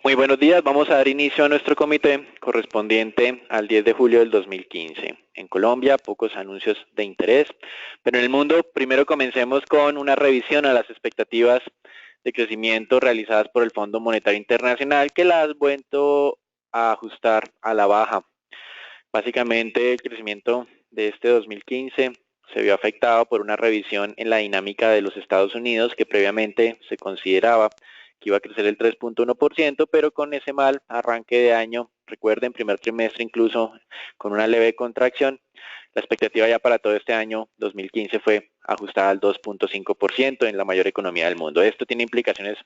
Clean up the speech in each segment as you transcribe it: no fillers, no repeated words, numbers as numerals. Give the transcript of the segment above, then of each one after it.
Muy buenos días, vamos a dar inicio a nuestro comité correspondiente al 10 de julio del 2015. En Colombia, pocos anuncios de interés, pero en el mundo, primero comencemos con una revisión a las expectativas de crecimiento realizadas por el Fondo Monetario Internacional, que las ha vuelto a ajustar a la baja. Básicamente, el crecimiento de este 2015 se vio afectado por una revisión en la dinámica de los Estados Unidos, que previamente se consideraba que iba a crecer el 3.1%, pero con ese mal arranque de año, recuerden, primer trimestre incluso con una leve contracción, la expectativa ya para todo este año 2015 fue ajustada al 2.5% en la mayor economía del mundo. Esto tiene implicaciones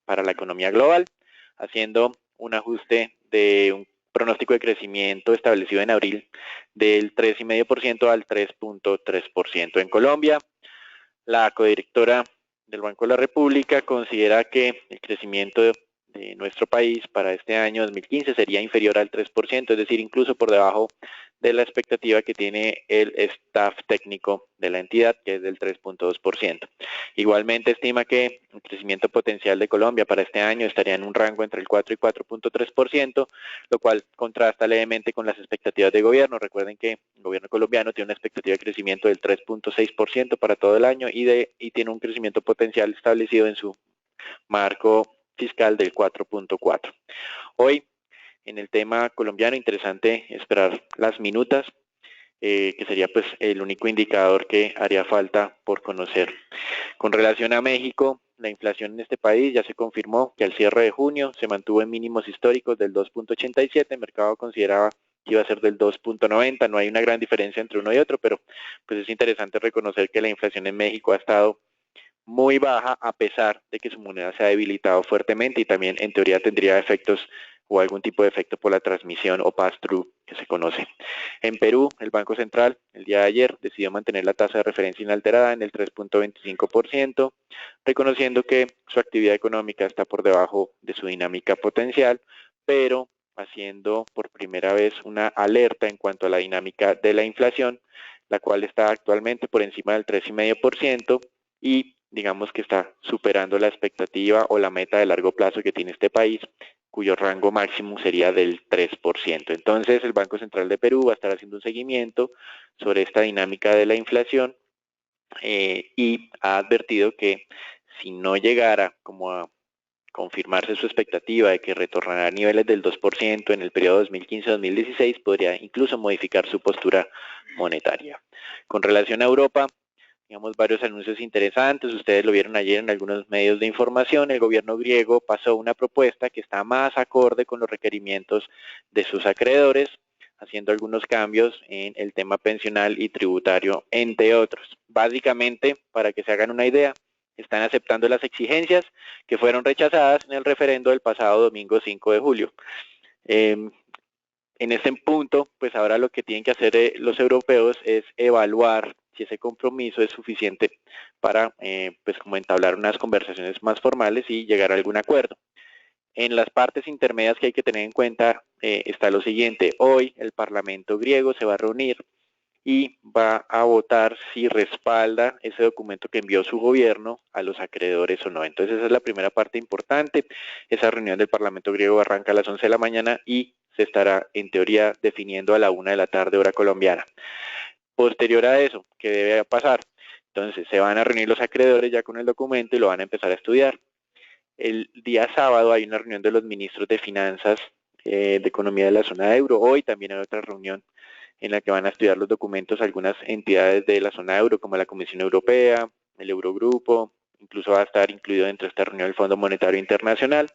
para la economía global, haciendo un ajuste de un pronóstico de crecimiento establecido en abril del 3,5% al 3.3%. En Colombia, la codirectora del Banco de la República considera que el crecimiento de nuestro país para este año 2015 sería inferior al 3%, es decir, incluso por debajo de la expectativa que tiene el staff técnico de la entidad, que es del 3.2%. Igualmente estima que el crecimiento potencial de Colombia para este año estaría en un rango entre el 4 y 4.3%, lo cual contrasta levemente con las expectativas de gobierno. Recuerden que el gobierno colombiano tiene una expectativa de crecimiento del 3.6% para todo el año y tiene un crecimiento potencial establecido en su marco fiscal del 4.4. Hoy, en el tema colombiano, interesante esperar las minutas, que sería pues el único indicador que haría falta por conocer. Con relación a México, la inflación en este país ya se confirmó que al cierre de junio se mantuvo en mínimos históricos del 2.87, el mercado consideraba que iba a ser del 2.90, no hay una gran diferencia entre uno y otro, pero pues es interesante reconocer que la inflación en México ha estado muy baja a pesar de que su moneda se ha debilitado fuertemente y también en teoría tendría efectos o algún tipo de efecto por la transmisión o pass-through que se conoce. En Perú, el Banco Central el día de ayer decidió mantener la tasa de referencia inalterada en el 3.25%, reconociendo que su actividad económica está por debajo de su dinámica potencial, pero haciendo por primera vez una alerta en cuanto a la dinámica de la inflación, la cual está actualmente por encima del 3,5% y digamos que está superando la expectativa o la meta de largo plazo que tiene este país, cuyo rango máximo sería del 3%. Entonces, el Banco Central de Perú va a estar haciendo un seguimiento sobre esta dinámica de la inflación y ha advertido que si no llegara como a confirmarse su expectativa de que retornará a niveles del 2% en el periodo 2015-2016, podría incluso modificar su postura monetaria. Con relación a Europa, digamos, varios anuncios interesantes, ustedes lo vieron ayer en algunos medios de información, el gobierno griego pasó una propuesta que está más acorde con los requerimientos de sus acreedores, haciendo algunos cambios en el tema pensional y tributario, entre otros. Básicamente, para que se hagan una idea, están aceptando las exigencias que fueron rechazadas en el referendo del pasado domingo 5 de julio. En este punto, pues ahora lo que tienen que hacer los europeos es evaluar si ese compromiso es suficiente para, pues como entablar unas conversaciones más formales y llegar a algún acuerdo. En las partes intermedias que hay que tener en cuenta está lo siguiente. Hoy el Parlamento griego se va a reunir y va a votar si respalda ese documento que envió su gobierno a los acreedores o no. Entonces esa es la primera parte importante. Esa reunión del Parlamento griego arranca a las 11 de la mañana y se estará en teoría definiendo a la 1 de la tarde hora colombiana. Posterior a eso, ¿qué debe pasar? Entonces se van a reunir los acreedores ya con el documento y lo van a empezar a estudiar. El día sábado hay una reunión de los ministros de finanzas de economía de la zona euro. Hoy también hay otra reunión en la que van a estudiar los documentos algunas entidades de la zona euro, como la Comisión Europea, el Eurogrupo, incluso va a estar incluido dentro de esta reunión el Fondo Monetario Internacional,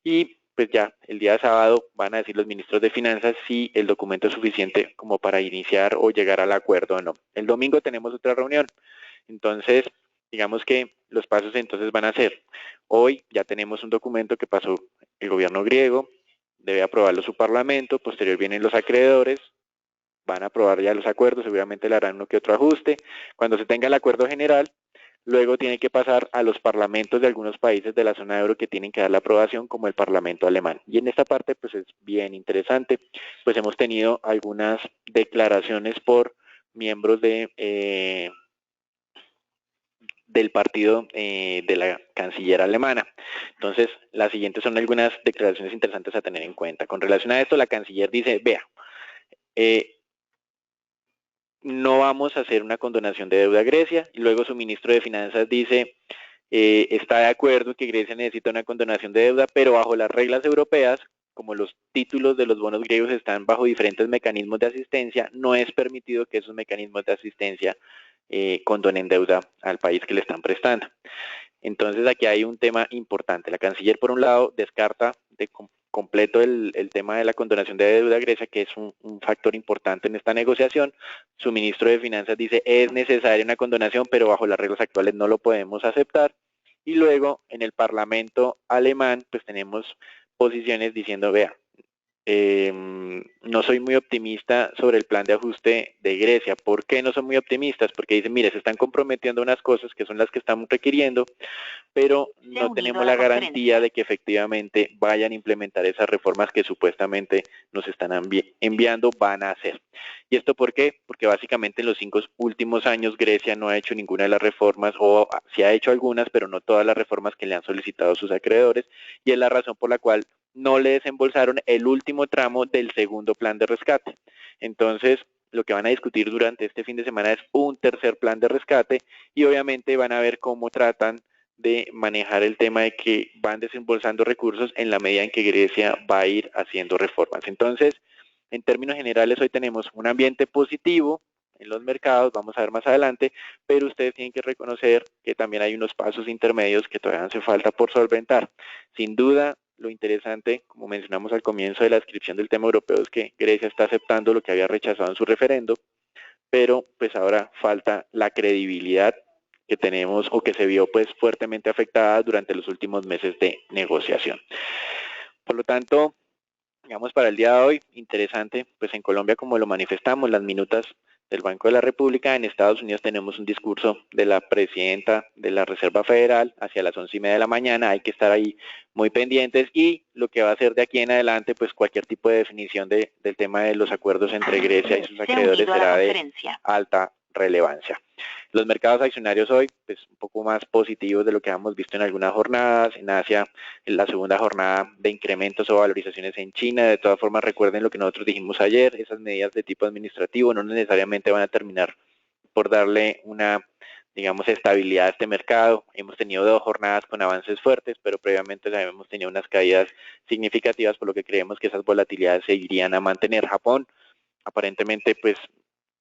y pues ya el día sábado van a decir los ministros de finanzas si el documento es suficiente como para iniciar o llegar al acuerdo o no. El domingo tenemos otra reunión, entonces digamos que los pasos entonces van a ser, hoy ya tenemos un documento que pasó el gobierno griego, debe aprobarlo su parlamento, posterior vienen los acreedores, van a aprobar ya los acuerdos, seguramente le harán uno que otro ajuste. Cuando se tenga el acuerdo general, luego tiene que pasar a los parlamentos de algunos países de la zona euro que tienen que dar la aprobación, como el parlamento alemán. Y en esta parte, pues es bien interesante, pues hemos tenido algunas declaraciones por miembros del partido de la canciller alemana. Entonces, las siguientes son algunas declaraciones interesantes a tener en cuenta. Con relación a esto, la canciller dice, vea, no vamos a hacer una condonación de deuda a Grecia, y luego su ministro de Finanzas dice, está de acuerdo que Grecia necesita una condonación de deuda, pero bajo las reglas europeas, como los títulos de los bonos griegos están bajo diferentes mecanismos de asistencia, no es permitido que esos mecanismos de asistencia condonen deuda al país que le están prestando. Entonces aquí hay un tema importante. La canciller, por un lado, descarta de completo el tema de la condonación de deuda a Grecia, que es un factor importante en esta negociación. Su ministro de Finanzas dice, es necesaria una condonación, pero bajo las reglas actuales no lo podemos aceptar. Y luego, en el Parlamento alemán, pues tenemos posiciones diciendo, vea, no soy muy optimista sobre el plan de ajuste de Grecia. ¿Por qué no son muy optimistas? Porque dicen, mire, se están comprometiendo unas cosas que son las que estamos requiriendo, pero no tenemos la garantía de que efectivamente vayan a implementar esas reformas que supuestamente nos están enviando, van a hacer. ¿Y esto por qué? Porque básicamente en los 5 últimos años Grecia no ha hecho ninguna de las reformas, o sí ha hecho algunas, pero no todas las reformas que le han solicitado sus acreedores, y es la razón por la cual no le desembolsaron el último tramo del segundo plan de rescate. Entonces, lo que van a discutir durante este fin de semana es un tercer plan de rescate, y obviamente van a ver cómo tratan de manejar el tema de que van desembolsando recursos en la medida en que Grecia va a ir haciendo reformas. Entonces, en términos generales, hoy tenemos un ambiente positivo en los mercados, vamos a ver más adelante, pero ustedes tienen que reconocer que también hay unos pasos intermedios que todavía hace falta por solventar. Sin duda, lo interesante, como mencionamos al comienzo de la descripción del tema europeo, es que Grecia está aceptando lo que había rechazado en su referendo, pero pues ahora falta la credibilidad que tenemos o que se vio pues fuertemente afectada durante los últimos meses de negociación. Por lo tanto, digamos para el día de hoy, interesante, pues en Colombia como lo manifestamos, las minutas del Banco de la República. En Estados Unidos tenemos un discurso de la presidenta de la Reserva Federal hacia las 11:30 de la mañana, hay que estar ahí muy pendientes, y lo que va a hacer de aquí en adelante, pues cualquier tipo de definición del tema de los acuerdos entre Grecia y sus acreedores será de alta relevancia. Los mercados accionarios hoy, pues un poco más positivos de lo que hemos visto en algunas jornadas. En Asia, en la segunda jornada de incrementos o valorizaciones en China. De todas formas, recuerden lo que nosotros dijimos ayer, esas medidas de tipo administrativo no necesariamente van a terminar por darle una, digamos, estabilidad a este mercado. Hemos tenido 2 jornadas con avances fuertes, pero previamente hemos tenido unas caídas significativas, por lo que creemos que esas volatilidades se irían a mantener. Japón, aparentemente, pues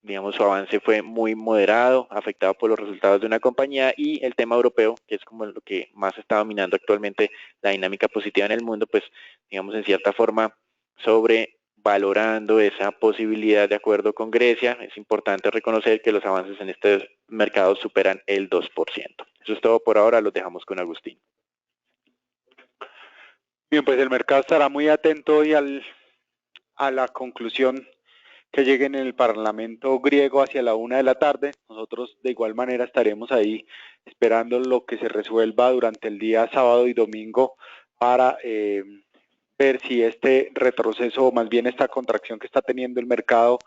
digamos, su avance fue muy moderado, afectado por los resultados de una compañía, y el tema europeo, que es como lo que más está dominando actualmente la dinámica positiva en el mundo, pues, digamos, en cierta forma, sobrevalorando esa posibilidad de acuerdo con Grecia. Es importante reconocer que los avances en estos mercados superan el 2%. Eso es todo por ahora, los dejamos con Agustín. Bien, pues el mercado estará muy atento hoy a la conclusión que llegue en el Parlamento griego hacia la 1 de la tarde. Nosotros de igual manera estaremos ahí esperando lo que se resuelva durante el día sábado y domingo para ver si este retroceso, o más bien esta contracción que está teniendo el mercado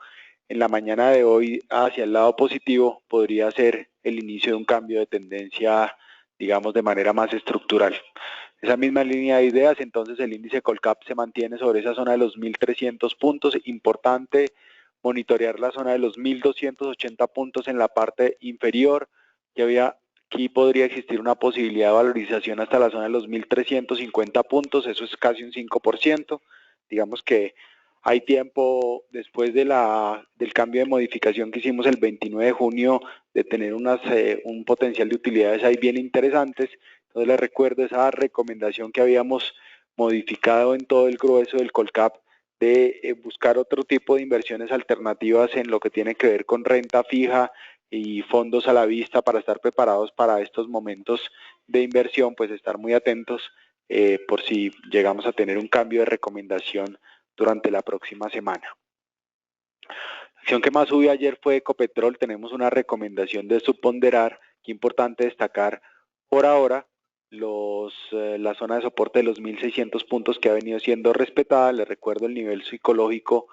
en la mañana de hoy hacia el lado positivo, podría ser el inicio de un cambio de tendencia, digamos, de manera más estructural. Esa misma línea de ideas, entonces el índice Colcap se mantiene sobre esa zona de los 1.300 puntos. Importante monitorear la zona de los 1.280 puntos en la parte inferior. Aquí podría existir una posibilidad de valorización hasta la zona de los 1.350 puntos, eso es casi un 5%. Digamos que hay tiempo después del cambio de modificación que hicimos el 29 de junio de tener un potencial de utilidades ahí bien interesantes. Entonces les recuerdo esa recomendación que habíamos modificado en todo el grueso del Colcap de buscar otro tipo de inversiones alternativas en lo que tiene que ver con renta fija y fondos a la vista para estar preparados para estos momentos de inversión, pues estar muy atentos por si llegamos a tener un cambio de recomendación durante la próxima semana. La acción que más subió ayer fue Ecopetrol. Tenemos una recomendación de subponderar. Qué importante destacar por ahora la zona de soporte de los 1.600 puntos que ha venido siendo respetada. Les recuerdo el nivel psicológico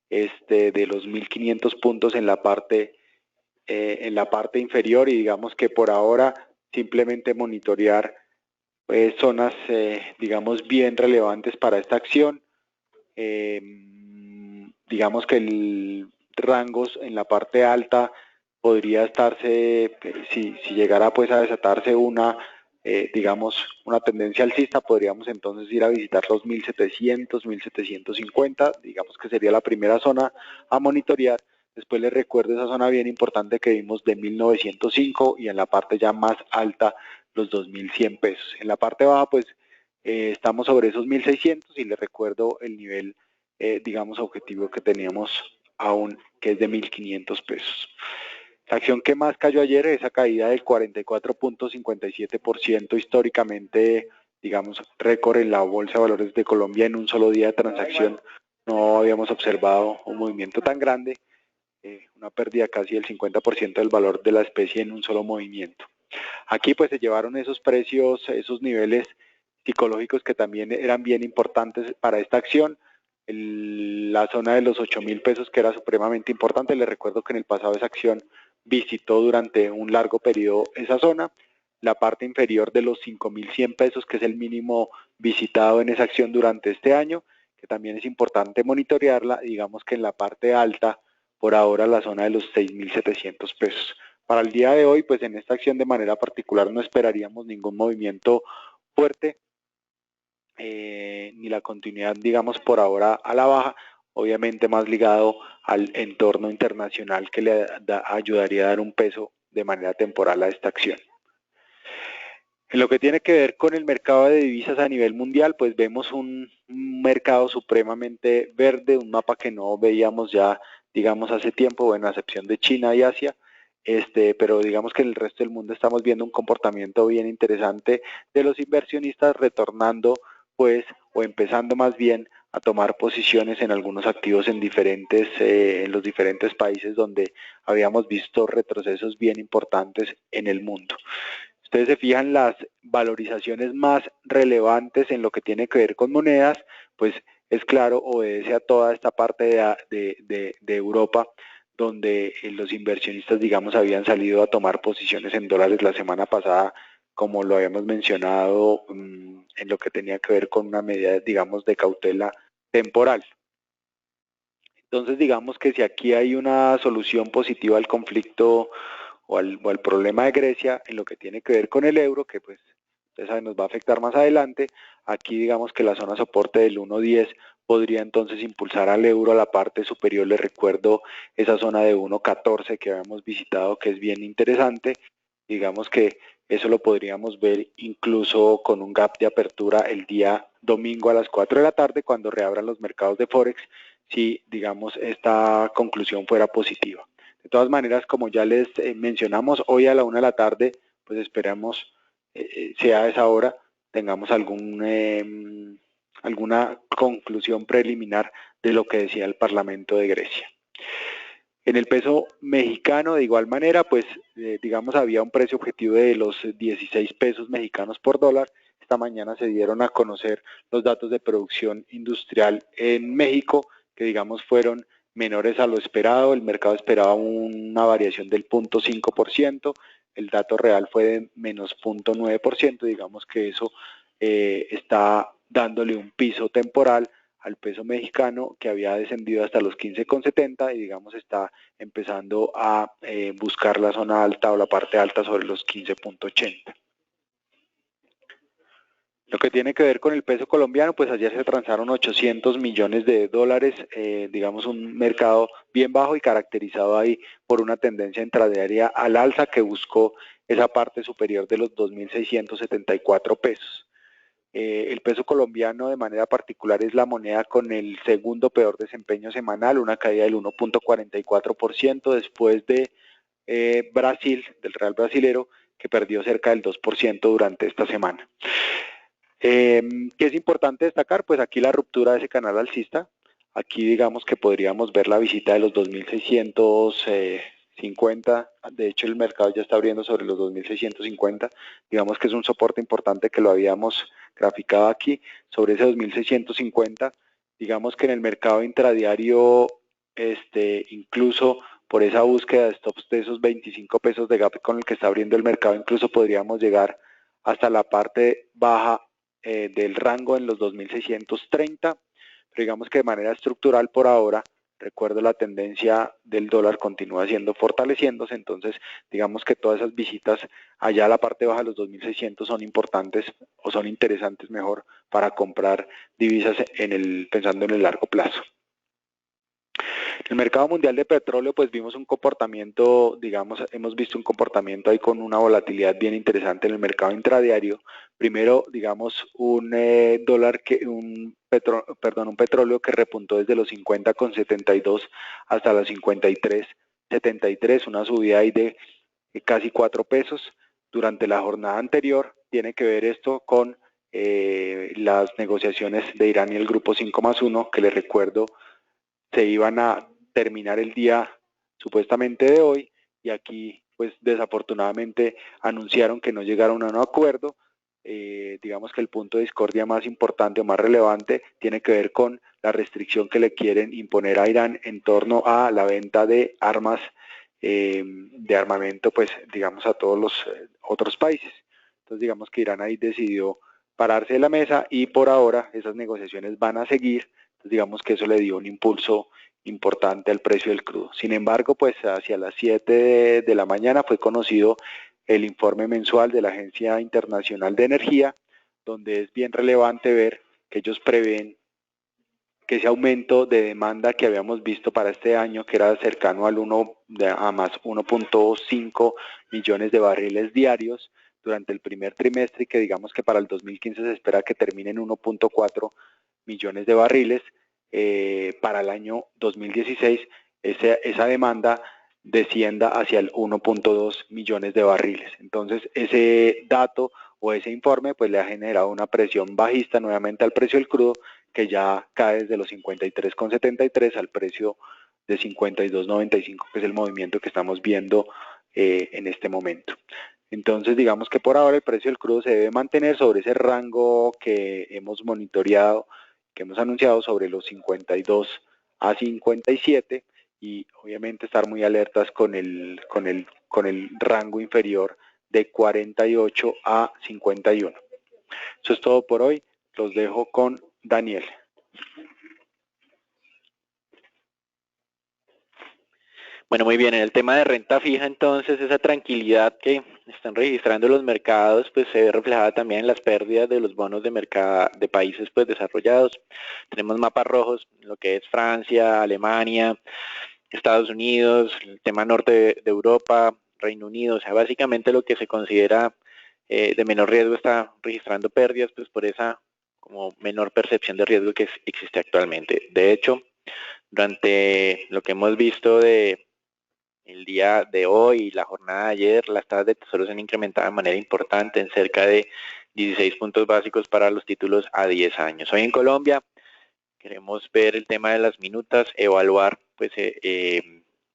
de los 1.500 puntos en la parte inferior, y digamos que por ahora simplemente monitorear zonas, digamos, bien relevantes para esta acción. Digamos que el rangos en la parte alta podría estarse, si llegara pues a desatarse digamos, una tendencia alcista, podríamos entonces ir a visitar los 1700, 1750, digamos que sería la primera zona a monitorear. Después les recuerdo esa zona bien importante que vimos de 1905 y en la parte ya más alta los 2100 pesos. En la parte baja pues estamos sobre esos 1600 y les recuerdo el nivel, digamos, objetivo que teníamos aún, que es de 1500 pesos. La acción que más cayó ayer, esa caída del 44.57% históricamente, digamos, récord en la Bolsa de Valores de Colombia en un solo día de transacción. No habíamos observado un movimiento tan grande, una pérdida casi del 50% del valor de la especie en un solo movimiento. Aquí pues se llevaron esos precios, esos niveles psicológicos que también eran bien importantes para esta acción. La zona de los 8.000 pesos que era supremamente importante. Les recuerdo que en el pasado esa acción visitó durante un largo periodo esa zona. La parte inferior de los 5.100 pesos, que es el mínimo visitado en esa acción durante este año, que también es importante monitorearla. Digamos que en la parte alta, por ahora, la zona de los 6.700 pesos. Para el día de hoy, pues en esta acción de manera particular no esperaríamos ningún movimiento fuerte, ni la continuidad, digamos, por ahora a la baja, obviamente más ligado al entorno internacional que le ayudaría a dar un peso de manera temporal a esta acción. En lo que tiene que ver con el mercado de divisas a nivel mundial, pues vemos un mercado supremamente verde, un mapa que no veíamos ya, digamos, hace tiempo, bueno, a excepción de China y Asia, pero digamos que en el resto del mundo estamos viendo un comportamiento bien interesante de los inversionistas retornando, pues, o empezando más bien a tomar posiciones en algunos activos en los diferentes países donde habíamos visto retrocesos bien importantes en el mundo. Ustedes se fijan las valorizaciones más relevantes en lo que tiene que ver con monedas, pues es claro, obedece a toda esta parte de Europa, donde los inversionistas, digamos, habían salido a tomar posiciones en dólares la semana pasada, como lo habíamos mencionado, en lo que tenía que ver con una medida, digamos, de cautela temporal. Entonces, digamos que si aquí hay una solución positiva al conflicto o al problema de Grecia en lo que tiene que ver con el euro, que pues ustedes saben nos va a afectar más adelante, aquí digamos que la zona soporte del 1.10 podría entonces impulsar al euro a la parte superior. Les recuerdo esa zona de 1.14 que habíamos visitado, que es bien interesante. Digamos que eso lo podríamos ver incluso con un gap de apertura el día domingo a las 4 de la tarde cuando reabran los mercados de Forex, si digamos esta conclusión fuera positiva. De todas maneras, como ya les mencionamos, hoy a la 1 de la tarde, pues esperamos, sea a esa hora, tengamos alguna conclusión preliminar de lo que decía el Parlamento de Grecia. En el peso mexicano, de igual manera, pues digamos había un precio objetivo de los 16 pesos mexicanos por dólar. Esta mañana se dieron a conocer los datos de producción industrial en México, que digamos fueron menores a lo esperado. El mercado esperaba una variación del 0.5%, el dato real fue de menos 0.9%, digamos que eso está dándole un piso temporal al peso mexicano, que había descendido hasta los 15.70 y digamos está empezando a buscar la zona alta o la parte alta sobre los 15.80. Lo que tiene que ver con el peso colombiano, pues ayer se transaron 800 millones de dólares, digamos un mercado bien bajo y caracterizado ahí por una tendencia intradiaria al alza que buscó esa parte superior de los 2.674 pesos. El peso colombiano de manera particular es la moneda con el segundo peor desempeño semanal, una caída del 1.44% después de Brasil, del real brasilero, que perdió cerca del 2% durante esta semana. ¿Qué es importante destacar? Pues aquí la ruptura de ese canal alcista. Aquí digamos que podríamos ver la visita de los 2.650. De hecho, el mercado ya está abriendo sobre los 2.650. Digamos que es un soporte importante que lo habíamos graficado aquí. Sobre ese 2.650, digamos que en el mercado intradiario incluso por esa búsqueda de stops de esos 25 pesos de gap con el que está abriendo el mercado. Incluso podríamos llegar hasta la parte baja del rango en los 2.630, pero digamos que de manera estructural por ahora, recuerdo la tendencia del dólar continúa siendo fortaleciéndose, entonces digamos que todas esas visitas allá a la parte baja de los 2.600 son importantes o son interesantes mejor para comprar divisas pensando en el largo plazo. En el mercado mundial de petróleo, pues vimos un comportamiento, digamos, hemos visto un comportamiento ahí con una volatilidad bien interesante en el mercado intradiario. Primero, digamos, un petróleo que repuntó desde los 50,72 hasta los 53,73, una subida ahí de casi 4 pesos durante la jornada anterior. Tiene que ver esto con las negociaciones de Irán y el grupo 5+1, que les recuerdo se iban a terminar el día supuestamente de hoy, y aquí pues desafortunadamente anunciaron que no llegaron a un acuerdo. Digamos que el punto de discordia más importante o más relevante tiene que ver con la restricción que le quieren imponer a Irán en torno a la venta de armas de armamento, pues digamos a todos los otros países. Entonces digamos que Irán ahí decidió pararse de la mesa y por ahora esas negociaciones van a seguir. Entonces digamos que eso le dio un impulso importante al precio del crudo. Sin embargo, pues hacia las 7 de la mañana fue conocido el informe mensual de la Agencia Internacional de Energía, donde es bien relevante ver que ellos prevén que ese aumento de demanda que habíamos visto para este año, que era cercano al a más 1.5 millones de barriles diarios durante el primer trimestre, y que digamos que para el 2015 se espera que termine en 1.4 millones de barriles, para el año 2016 esa demanda descienda hacia el 1.2 millones de barriles. Entonces ese dato o ese informe pues le ha generado una presión bajista nuevamente al precio del crudo, que ya cae desde los 53,73 al precio de 52,95, que es el movimiento que estamos viendo en este momento. Entonces digamos que por ahora el precio del crudo se debe mantener sobre ese rango que hemos monitoreado, que hemos anunciado, sobre los 52 a 57, y obviamente estar muy alertas con el rango inferior de 48 a 51. Eso es todo por hoy. Los dejo con Daniel. Bueno, muy bien, en el tema de renta fija, entonces, esa tranquilidad que están registrando los mercados, pues se ve reflejada también en las pérdidas de los bonos de mercado de países pues desarrollados. Tenemos mapas rojos, lo que es Francia, Alemania, Estados Unidos, el tema norte de Europa, Reino Unido, o sea, básicamente lo que se considera de menor riesgo está registrando pérdidas, pues por esa como menor percepción de riesgo que existe actualmente. De hecho, durante lo que hemos visto de el día de hoy y la jornada de ayer, las tasas de tesoro se han incrementado de manera importante en cerca de 16 puntos básicos para los títulos a 10 años. Hoy en Colombia queremos ver el tema de las minutas, evaluar pues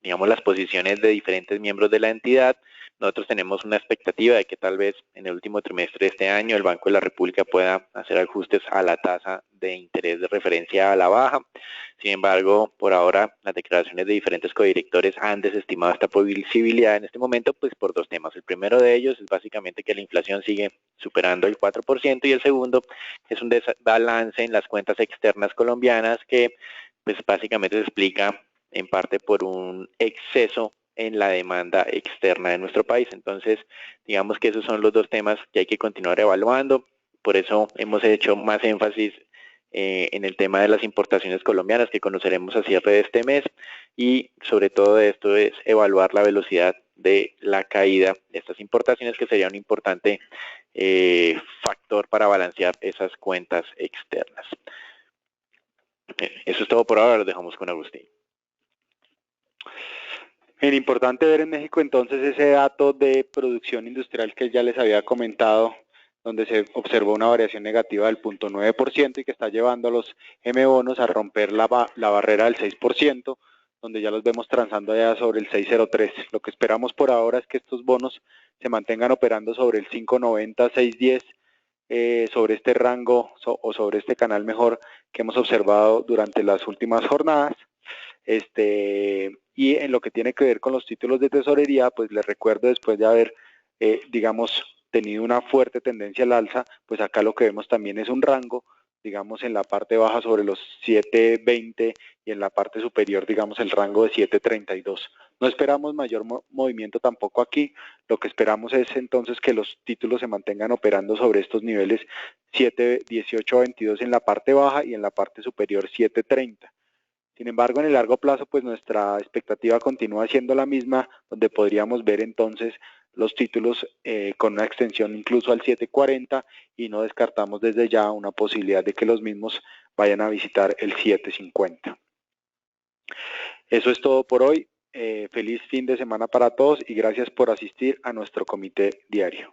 digamos las posiciones de diferentes miembros de la entidad. Nosotros tenemos una expectativa de que tal vez en el último trimestre de este año el Banco de la República pueda hacer ajustes a la tasa de interés de referencia a la baja. Sin embargo, por ahora las declaraciones de diferentes codirectores han desestimado esta posibilidad en este momento, pues por dos temas. El primero de ellos es básicamente que la inflación sigue superando el 4%, y el segundo es un desbalance en las cuentas externas colombianas que pues básicamente se explica en parte por un exceso en la demanda externa de nuestro país. Entonces, digamos que esos son los dos temas que hay que continuar evaluando. Por eso hemos hecho más énfasis en el tema de las importaciones colombianas, que conoceremos a cierre de este mes, y sobre todo esto es evaluar la velocidad de la caída de estas importaciones, que sería un importante factor para balancear esas cuentas externas. Eso es todo por ahora, lo dejamos con Agustín. Es importante ver en México entonces ese dato de producción industrial que ya les había comentado, donde se observó una variación negativa del 0.9% y que está llevando a los M-bonos a romper la barrera del 6%, donde ya los vemos transando allá sobre el 6.03. Lo que esperamos por ahora es que estos bonos se mantengan operando sobre el 5.90, 6.10, sobre este rango o sobre este canal mejor que hemos observado durante las últimas jornadas. Y en lo que tiene que ver con los títulos de tesorería, pues les recuerdo, después de haber, digamos, tenido una fuerte tendencia al alza, pues acá lo que vemos también es un rango, digamos, en la parte baja sobre los 7.20 y en la parte superior, digamos, el rango de 7.32. No esperamos mayor movimiento tampoco aquí, lo que esperamos es entonces que los títulos se mantengan operando sobre estos niveles 7.1822 en la parte baja y en la parte superior 7.30. Sin embargo, en el largo plazo, pues nuestra expectativa continúa siendo la misma, donde podríamos ver entonces los títulos con una extensión incluso al 7.40 y no descartamos desde ya una posibilidad de que los mismos vayan a visitar el 7.50. Eso es todo por hoy. Feliz fin de semana para todos y gracias por asistir a nuestro comité diario.